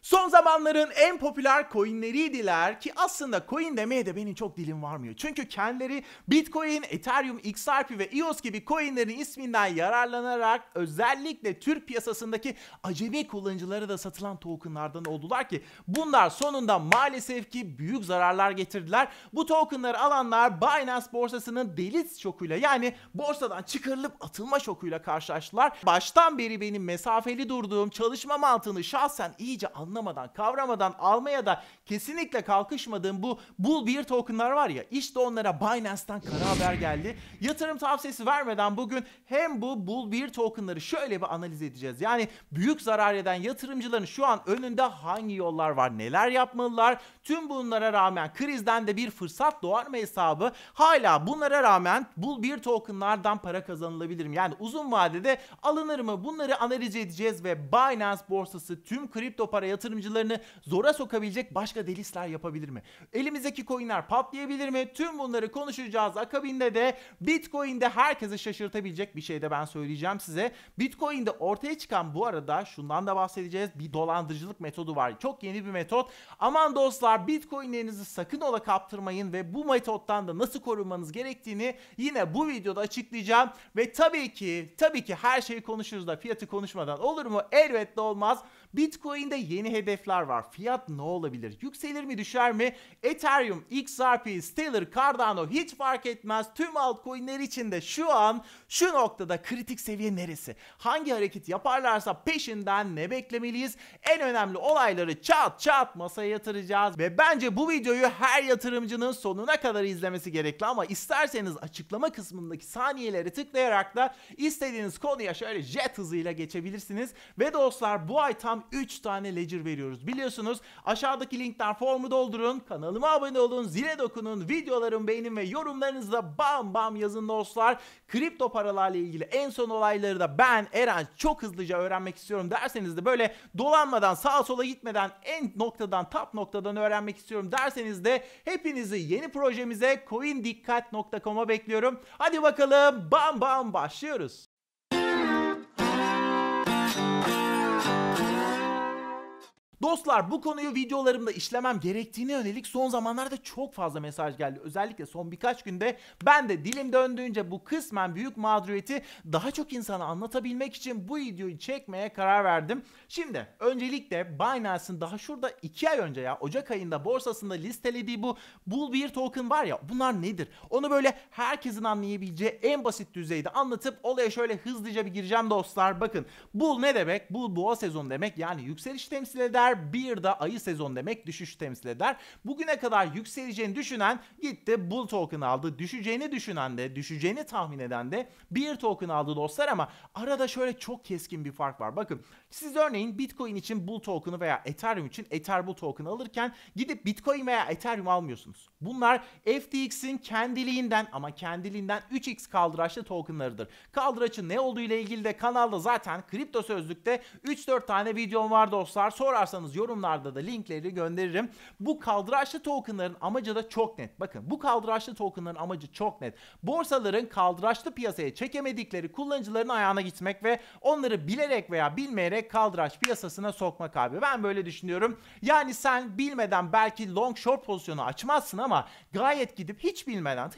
Son zamanların en popüler coinleriydiler ki aslında coin demeye de benim çok dilim varmıyor. Çünkü kendileri Bitcoin, Ethereum, XRP ve EOS gibi coinlerin isminden yararlanarak özellikle Türk piyasasındaki acemi kullanıcılara da satılan tokenlardan oldular ki bunlar sonunda maalesef ki büyük zararlar getirdiler. Bu tokenları alanlar Binance borsasının deliz şokuyla yani borsadan çıkarılıp atılma şokuyla karşılaştılar. Baştan beri benim mesafeli durduğum çalışma mantığını şahsen iyice anlamadan, kavramadan almaya da kesinlikle kalkışmadığım bu Bull tokenlar var ya, işte onlara Binance'tan kara haber geldi. Yatırım tavsiyesi vermeden bugün hem bu Bull tokenları şöyle bir analiz edeceğiz. Yani büyük zarar eden yatırımcıların şu an önünde hangi yollar var, neler yapmalılar? Tüm bunlara rağmen krizden de bir fırsat doğar mı hesabı? Hala bunlara rağmen Bull tokenlardan para kazanılabilir mi? Yani uzun vadede alınır mı? Bunları analiz edeceğiz ve Binance borsası tüm kripto para yatırımcılarını zora sokabilecek başka delisler yapabilir mi? Elimizdeki coinler patlayabilir mi? Tüm bunları konuşacağız. Akabinde de Bitcoin'de herkesi şaşırtabilecek bir şey de ben söyleyeceğim size. Bitcoin'de ortaya çıkan, bu arada şundan da bahsedeceğiz, bir dolandırıcılık metodu var. Çok yeni bir metot. Aman dostlar, Bitcoin'lerinizi sakın ola kaptırmayın ve bu metottan da nasıl korunmanız gerektiğini yine bu videoda açıklayacağım. Ve tabii ki her şeyi konuşuruz da fiyatı konuşmadan olur mu? Elbette olmaz. Bitcoin'de yeni hedefler var. Fiyat ne olabilir? Yükselir mi, düşer mi? Ethereum, XRP, Stellar, Cardano hiç fark etmez. Tüm altcoin'ler için de şu an şu noktada kritik seviye neresi? Hangi hareket yaparlarsa peşinden ne beklemeliyiz? En önemli olayları çat çat masaya yatıracağız ve bence bu videoyu her yatırımcının sonuna kadar izlemesi gerekli, ama isterseniz açıklama kısmındaki saniyeleri tıklayarak da istediğiniz konuya şöyle jet hızıyla geçebilirsiniz. Ve dostlar, bu ay tam 3 tane ledger veriyoruz. Biliyorsunuz, aşağıdaki linkten formu doldurun, kanalıma abone olun, zile dokunun, videolarımı beğenin ve yorumlarınızı da bam bam yazın dostlar. Kripto paralarla ilgili en son olayları da ben Eren çok hızlıca öğrenmek istiyorum derseniz de, böyle dolanmadan sağa sola gitmeden en noktadan, top noktadan öğrenmek istiyorum derseniz de hepinizi yeni projemize coindikkat.com'a bekliyorum. Hadi bakalım, bam bam başlıyoruz. Dostlar, bu konuyu videolarımda işlemem gerektiğine yönelik son zamanlarda çok fazla mesaj geldi. Özellikle son birkaç günde ben de dilim döndüğünce bu kısmen büyük mağduriyeti daha çok insana anlatabilmek için bu videoyu çekmeye karar verdim. Şimdi öncelikle Binance'ın daha şurada 2 ay önce, ya Ocak ayında borsasında listelediği bu Bull token var ya, bunlar nedir? Onu böyle herkesin anlayabileceği en basit düzeyde anlatıp olaya şöyle hızlıca bir gireceğim dostlar. Bakın, Bull ne demek? Bull boğa sezonu demek, yani yükseliş temsil eder. Bir de ayı sezon demek, düşüş temsil eder. Bugüne kadar yükseleceğini düşünen gitti Bull token aldı. Düşeceğini düşünen de, düşeceğini tahmin eden de bir token aldı dostlar, ama arada şöyle çok keskin bir fark var. Bakın, siz örneğin Bitcoin için Bull token'ı veya Ethereum için Ether Bull token'ı alırken gidip Bitcoin veya Ethereum almıyorsunuz. Bunlar FTX'in kendiliğinden, ama kendiliğinden 3x kaldıraçlı tokenlarıdır. Kaldıraçın ne olduğu ile ilgili de kanalda zaten Kripto Sözlük'te 3-4 tane videom var dostlar. Sorarsanız yorumlarda da linkleri gönderirim. Bu kaldıraçlı tokenların amacı da çok net. Bakın, bu kaldıraçlı tokenların amacı çok net. Borsaların kaldıraçlı piyasaya çekemedikleri kullanıcıların ayağına gitmek ve onları bilerek veya bilmeyerek kaldıraç piyasasına sokmak abi. Ben böyle düşünüyorum. Yani sen bilmeden belki long short pozisyonu açmazsın, ama gayet gidip hiç bilmeden,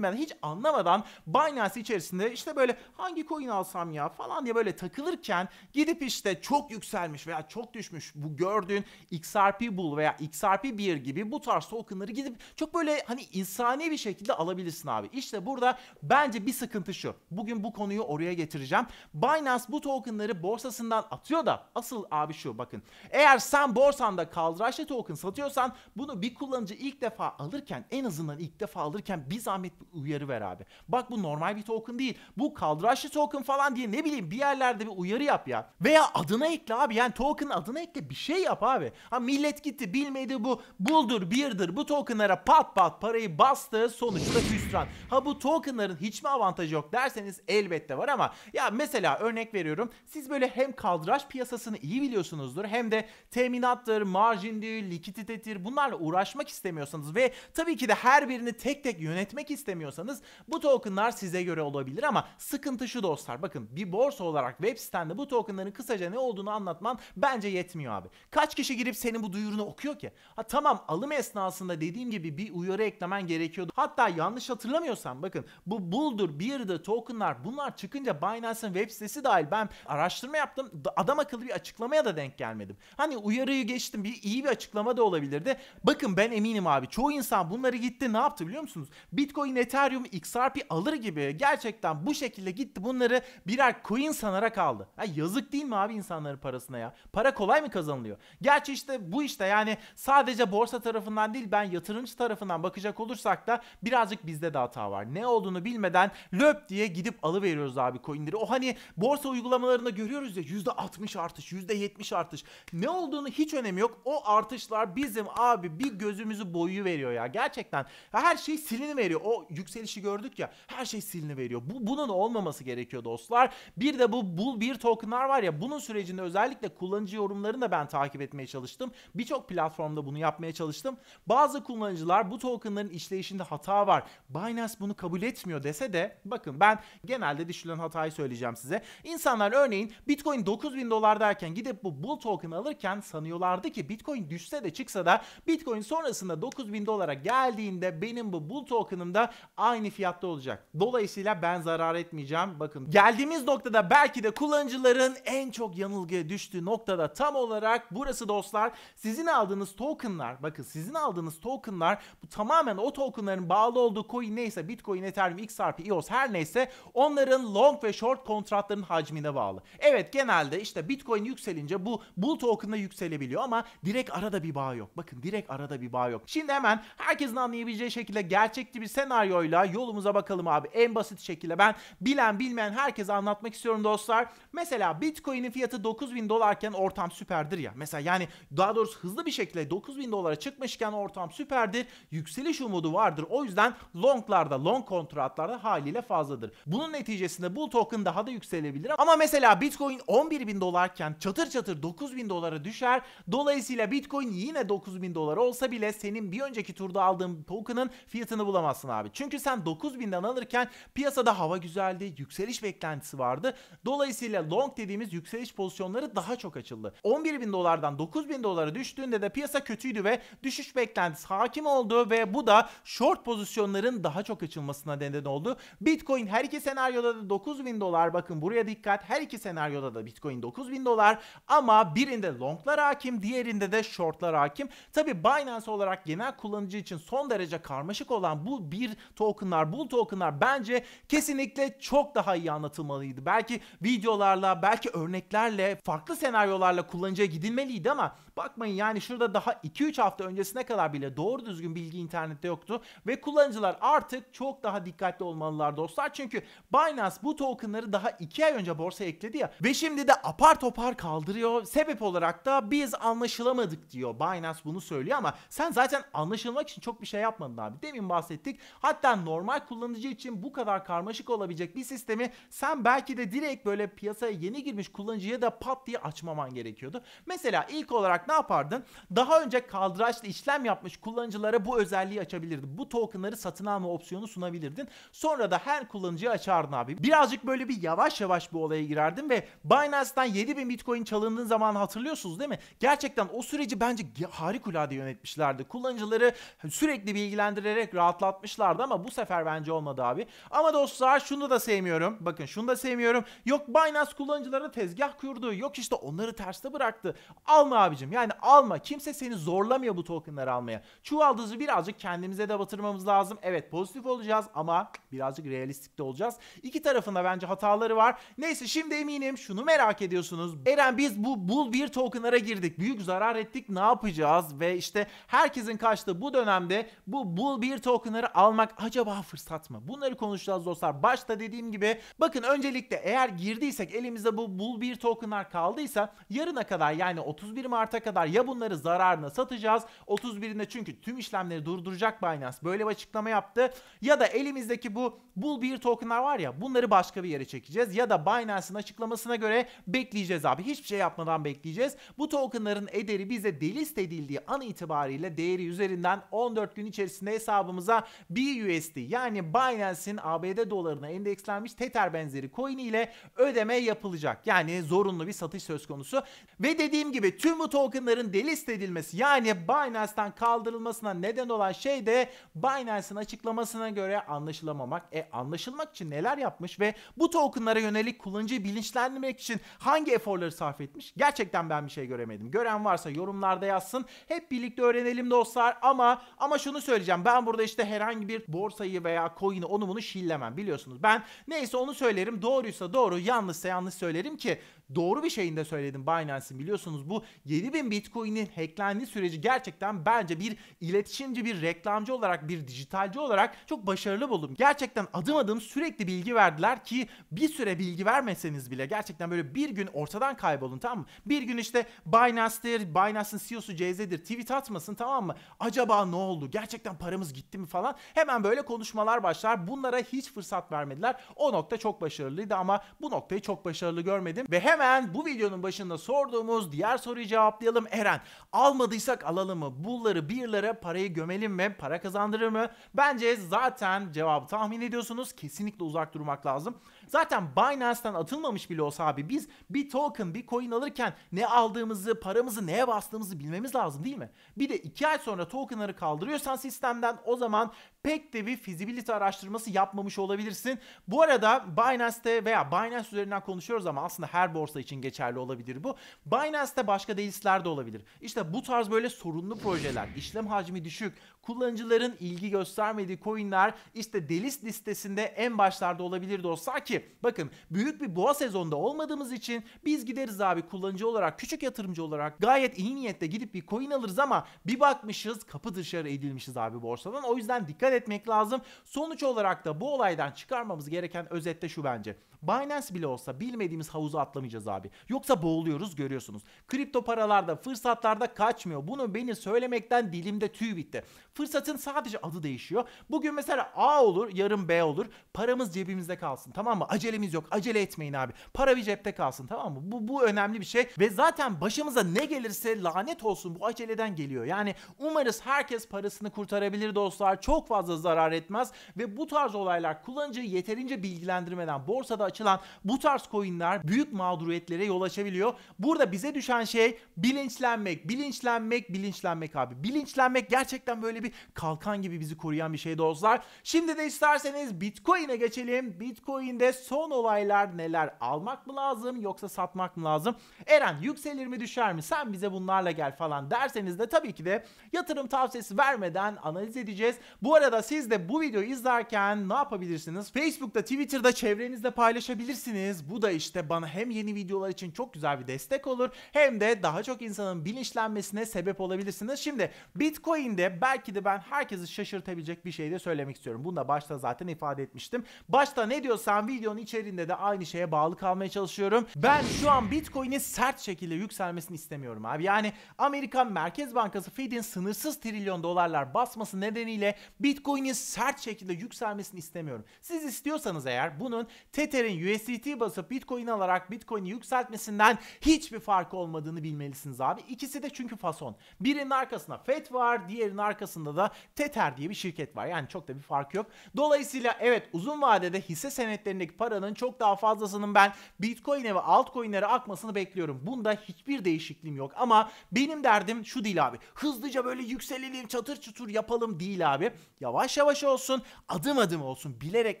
hiç anlamadan Binance içerisinde işte böyle hangi coin alsam ya falan diye böyle takılırken gidip işte çok yükselmiş veya çok düşmüş bu gördüğün XRP Bull veya XRP Bear gibi bu tarz tokenları gidip çok böyle hani insani bir şekilde alabilirsin abi. İşte burada bence bir sıkıntı şu. Bugün bu konuyu oraya getireceğim. Binance bu tokenları borsasından atıyor da asıl abi şu, bakın. Eğer sen borsanda kaldıraçlı token satıyorsan bunu bir kullanıcı ilk defa alırken, en azından ilk defa alırken bir zahmet bir uyarı ver abi. Bak, bu normal bir token değil. Bu kaldıraçlı token falan diye ne bileyim bir yerlerde bir uyarı yap ya. Veya adına ekle abi, yani token adına ekle, bir şey yap abi. Ha, millet gitti bilmedi bu Bull'dur, Bear'dır, bu tokenlara pat pat parayı bastı, sonuçta hüsran. Ha, bu tokenların hiç mi avantajı yok derseniz elbette var, ama ya mesela örnek veriyorum, siz böyle hem kaldıraç piyasasını iyi biliyorsunuzdur hem de teminattır, marjindir, likiditedir, bunlarla uğraşmak istemiyorsanız ve tabii ki de her birini tek tek yönetmek istemiyorsanız bu tokenlar size göre olabilir, ama sıkıntı şu dostlar, bakın, bir borsa olarak web sitende bu tokenların kısaca ne olduğunu anlatman bence yetmiyor abi. Kaç kişi girip senin bu duyurunu okuyor ki? Ha tamam, alım esnasında dediğim gibi bir uyarı eklemen gerekiyordu. Hatta yanlış hatırlamıyorsam bakın, bu Bull'dur, Bear'dır, tokenlar, bunlar çıkınca Binance'ın web sitesi dahil ben araştırma yaptım. Adam akıllı bir açıklamaya da denk gelmedim. Hani uyarıyı geçtim, iyi bir açıklama da olabilirdi. Bakın ben eminim abi, çoğu insan bunları gitti ne yaptı biliyor musunuz? Bitcoin, Ethereum, XRP alır gibi gerçekten bu şekilde gitti, bunları birer coin sanarak aldı. Ha, yazık değil mi abi insanların parasına ya? Para kolay mı kazanılıyor? Gerçi işte bu işte yani sadece borsa tarafından değil, ben yatırımcı tarafından bakacak olursak da birazcık bizde de hata var. Ne olduğunu bilmeden löp diye gidip alıveriyoruz abi coinleri. O hani borsa uygulamalarında görüyoruz ya, %60 artış, %70 artış. Ne olduğunu hiç önemi yok. O artışlar bizim abi bir gözümüzü boyu veriyor ya. Gerçekten her şey silini veriyor. O yükselişi gördük ya, her şey silini veriyor. Bunun olmaması gerekiyor dostlar. Bir de bu Bull bir tokenlar var ya, bunun sürecinde özellikle kullanıcı yorumlarını da ben takip etmeye çalıştım. Birçok platformda bunu yapmaya çalıştım. Bazı kullanıcılar bu tokenların işleyişinde hata var, Binance bunu kabul etmiyor dese de bakın ben genelde düşülen hatayı söyleyeceğim size. İnsanlar örneğin Bitcoin 9000 dolar derken gidip bu Bull token alırken sanıyorlardı ki Bitcoin düşse de çıksa da Bitcoin sonrasında 9000 dolara geldiğinde benim bu Bull token'ım da aynı fiyatta olacak. Dolayısıyla ben zarar etmeyeceğim. Bakın geldiğimiz noktada belki de kullanıcıların en çok yanılgıya düştüğü noktada tam olarak burası dostlar. Sizin aldığınız tokenlar, bakın sizin aldığınız tokenlar bu tamamen o tokenların bağlı olduğu coin neyse, Bitcoin, Ethereum, XRP, EOS her neyse onların long ve short kontratların hacmine bağlı. Evet, genelde işte Bitcoin yükselince bu Bull token da yükselebiliyor ama direkt arada bir bağ yok. Bakın direkt arada bir bağ yok. Şimdi hemen herkesin anlayabileceği şekilde gerçekçi bir senaryoyla yolumuza bakalım abi. En basit şekilde ben bilen bilmeyen herkese anlatmak istiyorum dostlar. Mesela Bitcoin'in fiyatı 9000 dolarken ortam süperdir ya. Mesela yani daha doğrusu hızlı bir şekilde 9000 dolara çıkmışken ortam süperdir. Yükseliş umudu vardır. O yüzden longlarda, long kontratlarda haliyle fazladır. Bunun neticesinde Bull token daha da yükselebilir. Ama mesela Bitcoin 11.000 dolarken çatır çatır 9.000 dolara düşer. Dolayısıyla Bitcoin yine 9.000 dolar olsa bile senin bir önceki turda aldığın token'ın fiyatını bulamazsın abi. Çünkü sen 9.000'den alırken piyasada hava güzeldi, yükseliş beklentisi vardı. Dolayısıyla long dediğimiz yükseliş pozisyonları daha çok açıldı. 11.000 dolardan 9.000 dolara düştüğünde de piyasa kötüydü ve düşüş beklentisi hakim oldu ve bu da short pozisyonların daha çok açılmasına neden oldu. Bitcoin her iki senaryoda da 9.000 dolar, bakın buraya dikkat, her iki senaryoda da Bitcoin 9.000 dolar ama birinde longlar hakim, diğerinde de shortlar hakim. Tabi Binance olarak genel kullanıcı için son derece karmaşık olan bu bir tokenlar, Bull tokenlar bence kesinlikle çok daha iyi anlatılmalıydı. Belki videolarla, belki örneklerle, farklı senaryolarla kullanıcıya gidilmeliydi ama bakmayın yani şurada daha 2-3 hafta öncesine kadar bile doğru düzgün bilgi internette yoktu ve kullanıcılar artık çok daha dikkatli olmalılar dostlar. Çünkü Binance bu tokenları daha 2 ay önce borsaya ekledi ya ve şimdi de apar topar kaldırıyor. Sebep olarak da biz anlaşılamadık diyor. Binance bunu söylüyor ama sen zaten anlaşılmak için çok bir şey yapmadın abi. Demin bahsettik. Hatta normal kullanıcı için bu kadar karmaşık olabilecek bir sistemi sen belki de direkt böyle piyasaya yeni girmiş kullanıcıya da pat diye açmaman gerekiyordu. Mesela ilk olarak ne yapardın? Daha önce kaldıraçlı işlem yapmış kullanıcılara bu özelliği açabilirdin. Bu tokenları satın alma opsiyonu sunabilirdin. Sonra da her kullanıcıya açardın abi. Birazcık böyle bir yavaş yavaş bu olaya girerdin ve Binance'dan 7.000 Bitcoin çalındığı zaman hatırlıyorsunuz değil mi? Gerçekten o süreci bence harikulade yönetmişlerdi. Kullanıcıları sürekli bilgilendirerek rahatlatmışlardı ama bu sefer bence olmadı abi. Ama dostlar şunu da sevmiyorum. Bakın şunu da sevmiyorum. Yok Binance kullanıcılara tezgah kurdu. Yok işte onları terste bıraktı. Alma abicim. Yani alma. Kimse seni zorlamıyor bu tokenları almaya. Çuvaldızı birazcık kendimize de batırmamız lazım. Evet, pozitif olacağız ama birazcık realistik de olacağız. İki tarafında bence hataları var. Neyse, şimdi eminim şunu merak ediyorsunuz. Eren, biz bu Bull bir tokenlara girdik. Büyük zarar ettik. Ne yapacağız? Ve işte herkesin kaçtığı bu dönemde bu Bull bir tokenları almak acaba fırsat mı? Bunları konuşacağız dostlar. Başta dediğim gibi bakın, öncelikle eğer girdiysek, elimizde bu Bull bir tokenlar kaldıysa yarına kadar, yani 31 Mart'a kadar ya bunları zararına satacağız. 31'inde çünkü tüm işlemleri durduracak Binance. Böyle bir açıklama yaptı. Ya da elimizdeki bu Bull bir tokenlar var ya, bunları başka bir yere çekeceğiz. Ya da Binance'ın açıklamasına göre bekleyeceğiz abi. Hiçbir şey yapmadan bekleyeceğiz. Bu tokenların ederi bize delist edildiği an itibariyle değeri üzerinden 14 gün içerisinde hesabımıza BUSD, yani Binance'in ABD dolarına endekslenmiş Tether benzeri coin ile ödeme yapılacak. Yani zorunlu bir satış söz konusu. Ve dediğim gibi tüm bu token tokenların delist edilmesi yani Binance'ten kaldırılmasına neden olan şey de Binance'ın açıklamasına göre anlaşılamamak. Anlaşılmak için neler yapmış ve bu tokenlara yönelik kullanıcıyı bilinçlendirmek için hangi eforları sarf etmiş? Gerçekten ben bir şey göremedim. Gören varsa yorumlarda yazsın. Hep birlikte öğrenelim dostlar ama şunu söyleyeceğim. Ben burada işte herhangi bir borsayı veya coin'i onu bunu şillemem biliyorsunuz. Ben neyse onu söylerim. Doğruysa doğru, yanlışsa yanlış söylerim ki doğru bir şeyini de söyledim Binance'in. Biliyorsunuz bu 7000 Bitcoin'in hacklendiği süreci gerçekten bence bir iletişimci, bir reklamcı olarak, bir dijitalci olarak çok başarılı buldum. Gerçekten adım adım sürekli bilgi verdiler ki bir süre bilgi vermeseniz bile gerçekten böyle bir gün ortadan kaybolun, tamam mı? Bir gün işte Binance'in CEO'su CZ'dir tweet atmasın, tamam mı? Acaba ne oldu? Gerçekten paramız gitti mi falan? Hemen böyle konuşmalar başlar. Bunlara hiç fırsat vermediler. O nokta çok başarılıydı ama bu noktayı çok başarılı görmedim. Ve hemen bu videonun başında sorduğumuz diğer soruyu cevaplayalım. Eren, almadıysak alalım mı? Bull'ları, bear'lara parayı gömelim mi? Para kazandırır mı? Bence zaten cevabı tahmin ediyorsunuz. Kesinlikle uzak durmak lazım. Zaten Binance'ten atılmamış bile olsa abi biz bir token, bir coin alırken ne aldığımızı, paramızı neye bastığımızı bilmemiz lazım değil mi? Bir de 2 ay sonra tokenları kaldırıyorsan sistemden o zaman pek de bir feasibility araştırması yapmamış olabilirsin. Bu arada Binance'te veya Binance üzerinden konuşuyoruz ama aslında her borsa için geçerli olabilir bu. Binance'te başka delistler de olabilir. İşte bu tarz böyle sorunlu projeler, işlem hacmi düşük, kullanıcıların ilgi göstermediği coinler işte delist listesinde en başlarda olabilir dostlar ki bakın büyük bir boğa sezonunda olmadığımız için biz gideriz abi kullanıcı olarak, küçük yatırımcı olarak gayet iyi niyetle gidip bir coin alırız ama bir bakmışız kapı dışarı edilmişiz abi borsadan. O yüzden dikkat etmek lazım. Sonuç olarak da bu olaydan çıkarmamız gereken özette şu bence. Binance bile olsa bilmediğimiz havuza atlamayacağız abi. Yoksa boğuluyoruz, görüyorsunuz. Kripto paralarda, fırsatlarda kaçmıyor. Bunu beni söylemekten dilimde tüy bitti. Fırsatın sadece adı değişiyor. Bugün mesela A olur, yarın B olur. Paramız cebimizde kalsın, tamam mı? Acelemiz yok. Acele etmeyin abi. Para bir cepte kalsın, tamam mı? Bu önemli bir şey. Ve zaten başımıza ne gelirse lanet olsun bu aceleden geliyor. Yani umarız herkes parasını kurtarabilir dostlar. Çok fazla zarar etmez. Ve bu tarz olaylar kullanıcıyı yeterince bilgilendirmeden borsada açılan bu tarz coinler büyük mağduriyetlere yol açabiliyor. Burada bize düşen şey bilinçlenmek, bilinçlenmek abi. Bilinçlenmek gerçekten böyle bir kalkan gibi bizi koruyan bir şey dostlar. Şimdi de isterseniz Bitcoin'e geçelim. Bitcoin'de son olaylar neler? Almak mı lazım yoksa satmak mı lazım? Eren yükselir mi düşer mi? Sen bize bunlarla gel falan derseniz de tabii ki de yatırım tavsiyesi vermeden analiz edeceğiz. Bu arada siz de bu videoyu izlerken ne yapabilirsiniz? Facebook'ta, Twitter'da çevrenizde paylaşabilirsiniz. Bu da işte bana hem yeni videolar için çok güzel bir destek olur hem de daha çok insanın bilinçlenmesine sebep olabilirsiniz. Şimdi Bitcoin'de belki de ben herkesi şaşırtabilecek bir şey de söylemek istiyorum. Bunu da başta zaten ifade etmiştim. Başta ne diyorsam videonun içeriğinde de aynı şeye bağlı kalmaya çalışıyorum. Ben şu an Bitcoin'in sert şekilde yükselmesini istemiyorum abi. Yani Amerikan Merkez Bankası Fed'in sınırsız trilyon dolarlar basması nedeniyle Bitcoin'in sert şekilde yükselmesini istemiyorum. Siz istiyorsanız eğer bunun Tether'in USDT basıp Bitcoin alarak Bitcoin'i yükseltmesinden hiçbir farkı olmadığını bilmelisiniz abi. İkisi de çünkü fason. Birinin arkasında Fed var, diğerinin arkasında da Tether diye bir şirket var. Yani çok da bir fark yok. Dolayısıyla evet uzun vadede hisse senetlerindeki paranın çok daha fazlasının ben Bitcoin'e ve altcoin'lere akmasını bekliyorum. Bunda hiçbir değişikliğim yok ama benim derdim şu değil abi. Hızlıca böyle yükselelim, çatır çutur yapalım değil abi. Yavaş yavaş olsun, adım adım olsun. Bilerek,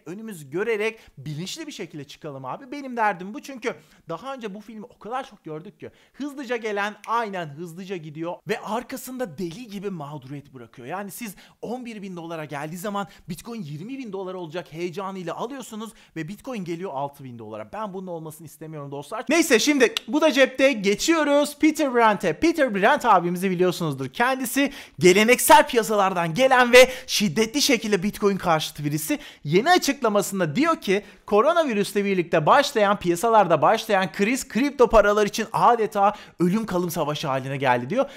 önümüzü görerek, bilinçli bir şekilde çıkalım abi. Benim derdim bu çünkü daha önce bu filmi o kadar çok gördük ki hızlıca gelen aynen hızlıca gidiyor ve arkasında deli gibi mağduriyet bırakıyor. Yani siz 11.000 dolara geldiği zaman Bitcoin 20.000 dolar olacak heyecanıyla alıyorsunuz ve Bitcoin geliyor 6.000 dolara. Ben bunun olmasını istemiyorum dostlar. Neyse şimdi bu da cepte, geçiyoruz Peter Brandt'e. Peter Brandt abimizi biliyorsunuzdur. Kendisi geleneksel piyasalardan gelen ve şiddetli şekilde Bitcoin karşıtı birisi. Yeni açıklamasında diyor ki koronavirüsle birlikte piyasalarda başlayan kriz kripto paralar için adeta ölüm kalım savaşı haline geldi diyor.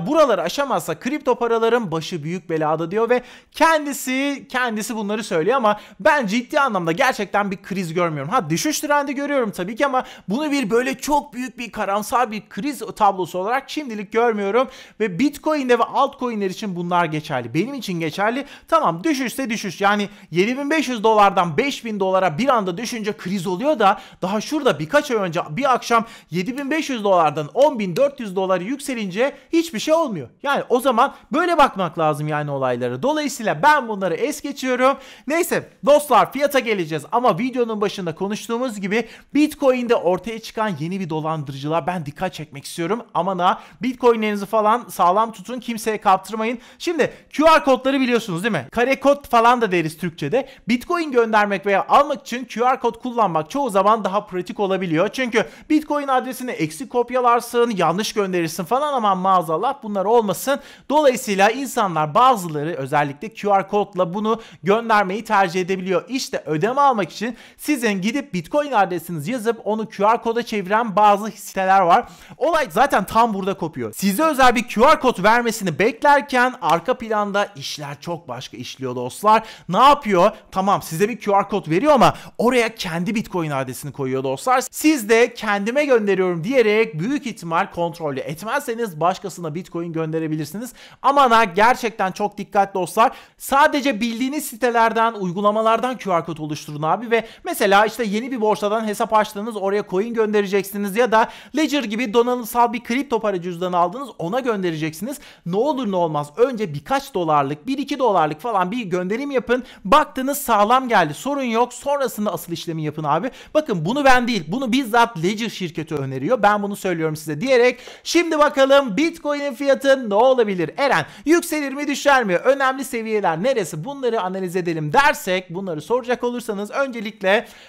Buraları aşamazsa kripto paraların başı büyük belada diyor ve kendisi bunları söylüyor ama ben ciddi anlamda gerçekten gerçekten bir kriz görmüyorum. Ha, düşüş trendi görüyorum tabii ki ama bunu bir böyle çok büyük bir karamsar bir kriz tablosu olarak şimdilik görmüyorum ve Bitcoin'de ve altcoin'ler için bunlar geçerli. Benim için geçerli. Tamam, düşüşse düşüş. Yani 7500 dolardan 5000 dolara bir anda düşünce kriz oluyor da daha şurada birkaç ay önce bir akşam 7500 dolardan 10.400 dolara yükselince hiçbir şey olmuyor. Yani o zaman böyle bakmak lazım yani olaylara. Dolayısıyla ben bunları es geçiyorum. Neyse dostlar, fiyata geleceğiz ama videonun başında konuştuğumuz gibi Bitcoin'de ortaya çıkan yeni bir dolandırıcılığa ben dikkat çekmek istiyorum. Aman ha, Bitcoin'lerinizi falan sağlam tutun, kimseye kaptırmayın. Şimdi QR kodları biliyorsunuz değil mi? Kare kod falan da deriz Türkçe'de. Bitcoin göndermek veya almak için QR kod kullanmak çoğu zaman daha pratik olabiliyor. Çünkü Bitcoin adresini eksik kopyalarsın, yanlış gönderirsin falan, ama maazallah bunlar olmasın. Dolayısıyla insanlar, bazıları özellikle QR kodla bunu göndermeyi tercih edebiliyor. İşte ödeme almak için sizin gidip Bitcoin adresinizi yazıp onu QR koda çeviren bazı siteler var. Olay zaten tam burada kopuyor. Size özel bir QR kod vermesini beklerken arka planda işler çok başka işliyor dostlar. Ne yapıyor? Tamam, size bir QR kod veriyor ama oraya kendi Bitcoin adresini koyuyor dostlar. Siz de kendime gönderiyorum diyerek büyük ihtimal kontrollü etmezseniz başkasına Bitcoin gönderebilirsiniz. Aman ha, gerçekten çok dikkat dostlar. Sadece bildiğiniz sitelerden, uygulamalardan QR kod oluşturun abi ve mesela işte yeni bir borsadan hesap açtınız, oraya coin göndereceksiniz ya da Ledger gibi donanımsal bir kripto para cüzdanı aldınız, ona göndereceksiniz. Ne olur ne olmaz önce birkaç dolarlık, 1-2 dolarlık falan bir gönderim yapın. Baktınız sağlam geldi, sorun yok, sonrasında asıl işlemi yapın abi. Bakın bunu ben değil, bunu bizzat Ledger şirketi öneriyor. Ben bunu söylüyorum size diyerek şimdi bakalım Bitcoin'in fiyatı ne olabilir? Eren, yükselir mi düşer mi? Önemli seviyeler neresi? Bunları analiz edelim dersek, bunları soracak olursanız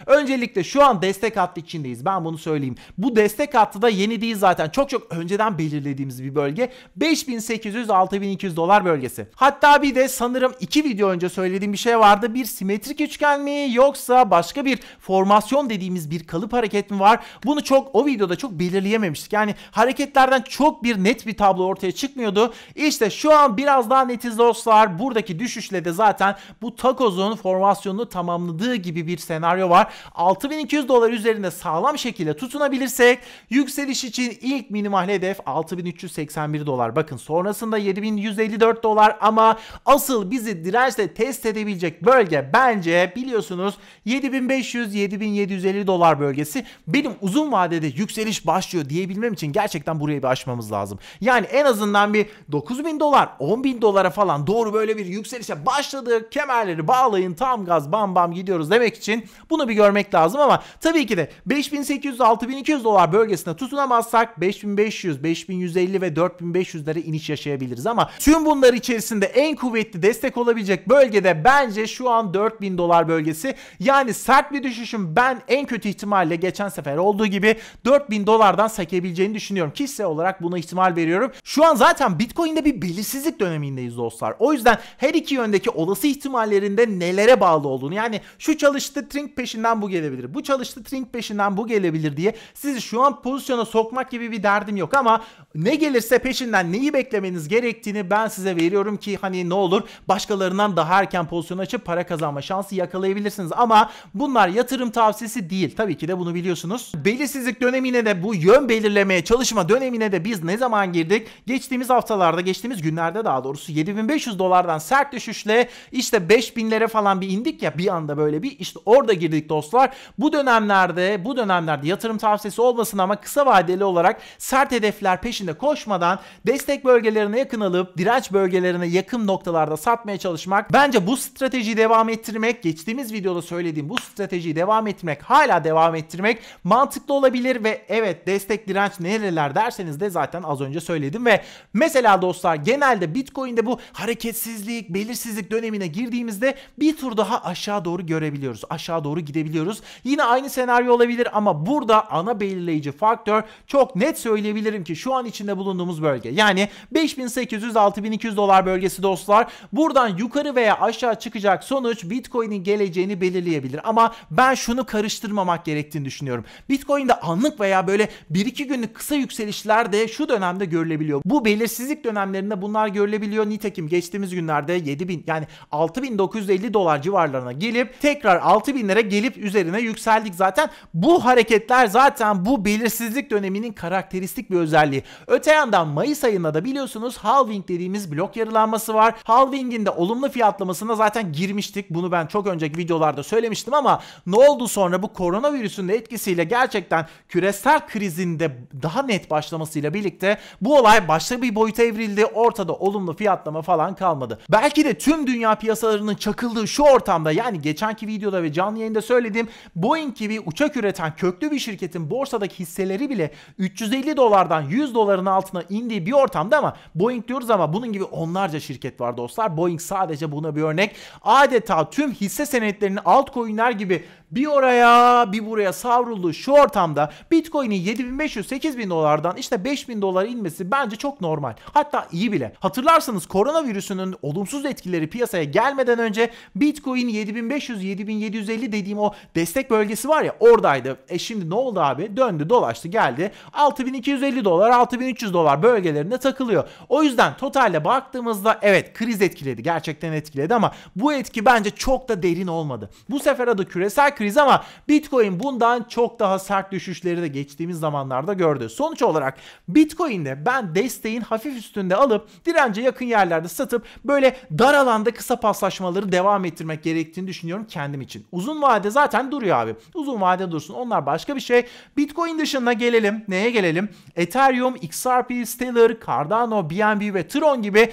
öncelikle şu an destek hattı içindeyiz. Ben bunu söyleyeyim. Bu destek hattı da yeni değil zaten. Çok önceden belirlediğimiz bir bölge. 5800-6200 dolar bölgesi. Hatta bir de sanırım 2 video önce söylediğim bir şey vardı. Bir simetrik üçgen mi yoksa başka bir formasyon dediğimiz bir kalıp hareket mi var? Bunu o videoda çok belirleyememiştik. Yani hareketlerden çok net bir tablo ortaya çıkmıyordu. İşte şu an biraz daha netiz dostlar. Buradaki düşüşle de zaten bu takozun formasyonunu tamamladığı gibi bir senaryo var. 6200 dolar üzerinde sağlam şekilde tutunabilirsek yükseliş için ilk minimal hedef 6381 dolar. Bakın sonrasında 7154 dolar ama asıl bizi dirençle test edebilecek bölge bence biliyorsunuz 7500-7750 dolar bölgesi. Benim uzun vadede yükseliş başlıyor diyebilmem için gerçekten burayı bir aşmamız lazım. Yani en azından bir 9000 dolar, 10.000 dolara falan doğru böyle bir yükselişe başladı. Kemerleri bağlayın, tam gaz bam bam gidiyoruz demek için bunu bir görmek lazım ama tabii ki de 5800-6200 dolar bölgesine tutunamazsak 5500, 5150 ve 4500'lere iniş yaşayabiliriz ama tüm bunlar içerisinde en kuvvetli destek olabilecek bölgede bence şu an 4000 dolar bölgesi. Yani sert bir düşüşün ben en kötü ihtimalle geçen sefer olduğu gibi 4000 dolardan sekebileceğini düşünüyorum. Kişisel olarak buna ihtimal veriyorum. Şu an zaten Bitcoin'de bir belirsizlik dönemindeyiz dostlar. O yüzden her iki yöndeki olası ihtimallerinde nelere bağlı olduğunu, yani şu çalıştı trink peşinden bu gelebilir, bu çalıştı trink peşinden bu gelebilir diye sizi şu an pozisyona sokmak gibi bir derdim yok ama ne gelirse peşinden neyi beklemeniz gerektiğini ben size veriyorum ki hani ne olur başkalarından daha erken pozisyon açıp para kazanma şansı yakalayabilirsiniz ama bunlar yatırım tavsiyesi değil. Tabii ki de bunu biliyorsunuz. Belirsizlik dönemine de, bu yön belirlemeye çalışma dönemine de biz ne zaman girdik? Geçtiğimiz haftalarda, geçtiğimiz günlerde daha doğrusu 7500 dolardan sert düşüşle işte 5000'lere falan bir indik ya bir anda, böyle bir işte orada girdik dostlar. Bu dönemlerde yatırım tavsiyesi olmasın ama kısa vadeli olarak sert hedefler peşinde koşmadan destek bölgelerine yakın alıp direnç bölgelerine yakın noktalarda satmaya çalışmak, bence bu stratejiyi devam ettirmek, geçtiğimiz videoda söylediğim bu stratejiyi devam ettirmek, hala devam ettirmek mantıklı olabilir ve evet, destek direnç nereler derseniz de zaten az önce söyledim ve mesela dostlar genelde Bitcoin'de bu hareketsizlik, belirsizlik dönemine girdiğimizde bir tur daha aşağı doğru görebiliyoruz. Aşağı doğru gidebiliyoruz. Yine aynı senaryo olabilir ama burada ana belirleyici faktör, çok net söyleyebilirim ki şu an içinde bulunduğumuz bölge. Yani 5800-6200 dolar bölgesi dostlar. Buradan yukarı veya aşağı çıkacak sonuç Bitcoin'in geleceğini belirleyebilir. Ama ben şunu karıştırmamak gerektiğini düşünüyorum. Bitcoin'de anlık veya böyle 1-2 günlük kısa yükselişler de şu dönemde görülebiliyor. Bu belirsizlik dönemlerinde bunlar görülebiliyor. Nitekim geçtiğimiz günlerde 7000 yani 6950 dolar civarlarına gelip tekrar tekrar 6.000'lere gelip üzerine yükseldik zaten. Bu hareketler zaten bu belirsizlik döneminin karakteristik bir özelliği. Öte yandan Mayıs ayında da biliyorsunuz halving dediğimiz blok yarılanması var. Halving'in de olumlu fiyatlamasına zaten girmiştik. Bunu ben çok önceki videolarda söylemiştim ama ne oldu sonra? Bu koronavirüsün de etkisiyle gerçekten küresel krizin de daha net başlamasıyla birlikte bu olay başka bir boyuta evrildi. Ortada olumlu fiyatlama falan kalmadı. Belki de tüm dünya piyasalarının çakıldığı şu ortamda, yani geçenki videoda ve canlı yayında söylediğim Boeing gibi uçak üreten köklü bir şirketin borsadaki hisseleri bile 350 dolardan 100 doların altına indiği bir ortamda, ama Boeing diyoruz ama bunun gibi onlarca şirket var dostlar. Boeing sadece buna bir örnek. Adeta tüm hisse senetlerinin altcoin'ler gibi bir oraya bir buraya savrulduğu şu ortamda Bitcoin'in 7.500-8.000 dolardan işte 5.000 dolara inmesi bence çok normal. Hatta iyi bile. Hatırlarsanız koronavirüsünün olumsuz etkileri piyasaya gelmeden önce Bitcoin 7.500-7.750 dediğim o destek bölgesi var ya, oradaydı. Şimdi ne oldu abi? Döndü dolaştı geldi 6.250 dolar 6.300 dolar bölgelerinde takılıyor. O yüzden totalde baktığımızda evet, kriz etkiledi. Gerçekten etkiledi ama bu etki bence çok da derin olmadı. Bu sefer adı küresel kriz ama Bitcoin bundan çok daha sert düşüşleri de geçtiğimiz zamanlarda gördü. Sonuç olarak Bitcoin'de ben desteğin hafif üstünde alıp dirence yakın yerlerde satıp böyle dar alanda kısa paslaşmaları devam ettirmek gerektiğini düşünüyorum kendim için. Uzun vade zaten duruyor abi. Uzun vade dursun. Onlar başka bir şey. Bitcoin dışında gelelim. Neye gelelim? Ethereum, XRP, Stellar, Cardano, BNB ve Tron gibi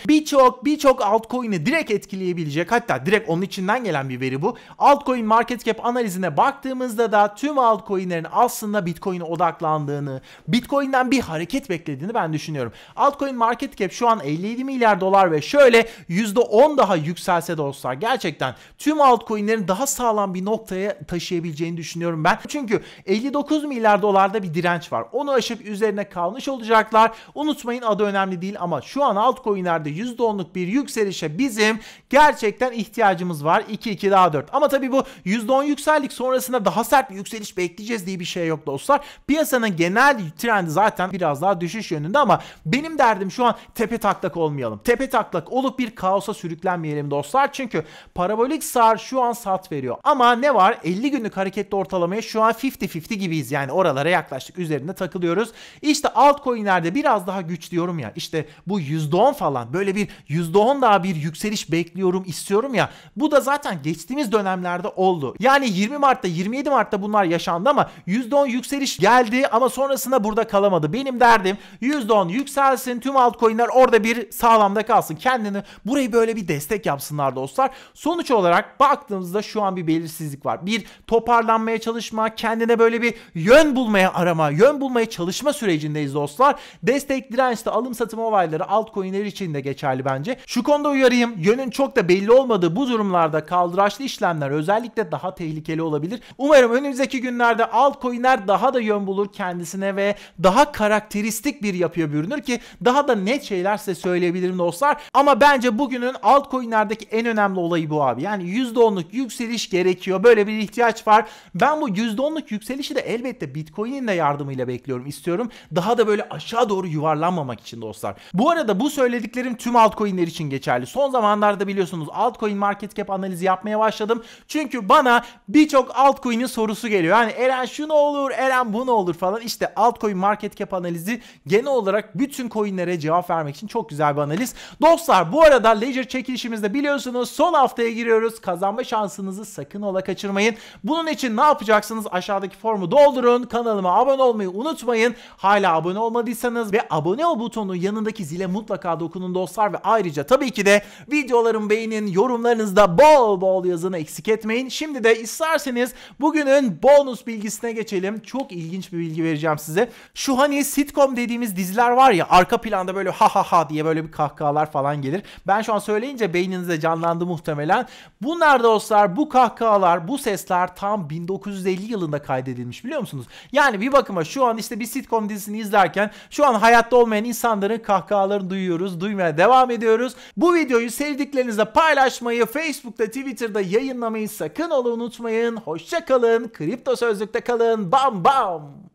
birçok altcoin'i direkt etkileyebilecek, hatta direkt onun içinden gelen bir veri bu. Altcoin market cap analizine baktığımızda da tüm altcoin'lerin aslında Bitcoin'e odaklandığını, Bitcoin'den bir hareket beklediğini ben düşünüyorum. Altcoin market cap şu an 57 milyar dolar ve şöyle %10 daha yükselse dostlar gerçekten tüm altcoin'lerin daha sağlam bir noktaya taşıyabileceğini düşünüyorum ben. Çünkü 59 milyar dolarda bir direnç var. Onu aşıp üzerine kalmış olacaklar. Unutmayın, adı önemli değil ama şu an altcoin'lerde %10'luk bir yükselişe bizim gerçekten ihtiyacımız var. 2 daha 4. Ama tabii bu %10 yükseldik sonrasında daha sert bir yükseliş bekleyeceğiz diye bir şey yok dostlar. Piyasanın genel trendi zaten biraz daha düşüş yönünde ama benim derdim şu an tepe taklak olmayalım. Tepe taklak olup bir kaosa sürüklenmeyelim dostlar. Çünkü parabolik SAR şu an sat veriyor. Ama ne var? 50 günlük hareketli ortalamaya şu an 50-50 gibiyiz. Yani oralara yaklaştık. Üzerinde takılıyoruz. İşte altcoin'lerde biraz daha güç diyorum ya. İşte bu %10 falan, böyle bir %10 daha bir yükseliş bekliyorum, istiyorum ya. Bu da zaten geçtiğimiz dönemlerde oldu. Yani 20 Mart'ta 27 Mart'ta bunlar yaşandı ama %10 yükseliş geldi ama sonrasında burada kalamadı. Benim derdim %10 yükselsin, tüm altcoin'ler orada bir sağlamda kalsın. Kendini burayı böyle bir destek yapsınlar dostlar. Sonuç olarak baktığımızda şu an bir belirsizlik var. Bir toparlanmaya çalışma, kendine böyle bir yön bulmaya arama, yön bulmaya çalışma sürecindeyiz dostlar. Destek, dirençte alım satım olayları altcoin'ler için de geçerli bence. Şu konuda uyarayım. Yönün çok da belli olmadığı bu durumlarda kaldıraçlı işlemler özellikle daha tehlikeli olabilir. Umarım önümüzdeki günlerde altcoin'ler daha da yön bulur kendisine ve daha karakteristik bir yapıya bürünür ki daha da net şeyler size söyleyebilirim dostlar. Ama bence bugünün altcoin'lerdeki en önemli olayı bu abi. Yani %10'luk yükseliş gerekiyor. Böyle bir ihtiyaç var. Ben bu %10'luk yükselişi de elbette Bitcoin'in de yardımıyla bekliyorum, istiyorum. Daha da böyle aşağı doğru yuvarlanmamak için dostlar. Bu arada bu söylediklerim tüm altcoin'ler için geçerli. Son zamanlarda biliyorsunuz altcoin market cap analizi yapmaya başladım. Çünkü bana birçok altcoin'in sorusu geliyor. Yani Eren şu ne olur, Eren bu ne olur falan. İşte altcoin market cap analizi genel olarak bütün coin'lere cevap vermek için çok güzel bir analiz. Dostlar bu arada Ledger çekilişimizde biliyorsunuz son haftaya giriyoruz. Kazanma şansınızı sakın ola kaçırmayın. Bunun için ne yapacaksınız? Aşağıdaki formu doldurun. Kanalıma abone olmayı unutmayın. Hala abone olmadıysanız ve abone ol butonunun yanındaki zile mutlaka dokunun dostlar ve ayrıca tabii ki de videolarımı beğenin, yorumlarınızda bol bol yazını eksik etmeyin. Şimdi de isterseniz bugünün bonus bilgisine geçelim. Çok ilginç bir bilgi vereceğim size. Şu hani sitcom dediğimiz diziler var ya, arka planda böyle ha ha ha diye böyle bir kahkahalar falan gelir. Ben şu an söyleyince beyninizde canlandı muhtemelen. Bunlar dostlar, bu kahkahalar, bu sesler tam 1950 yılında kaydedilmiş, biliyor musunuz? Yani bir bakıma şu an işte bir sitcom dizisini izlerken şu an hayatta olmayan insanların kahkahalarını duyuyoruz, duymaya devam ediyoruz. Bu videoyu sevdiklerinizle paylaşmayı, Facebook'ta, Twitter'da yayınlamayı sakın ola unutmayın. Hoşça kalın, kripto sözlükte kalın. Bam bam.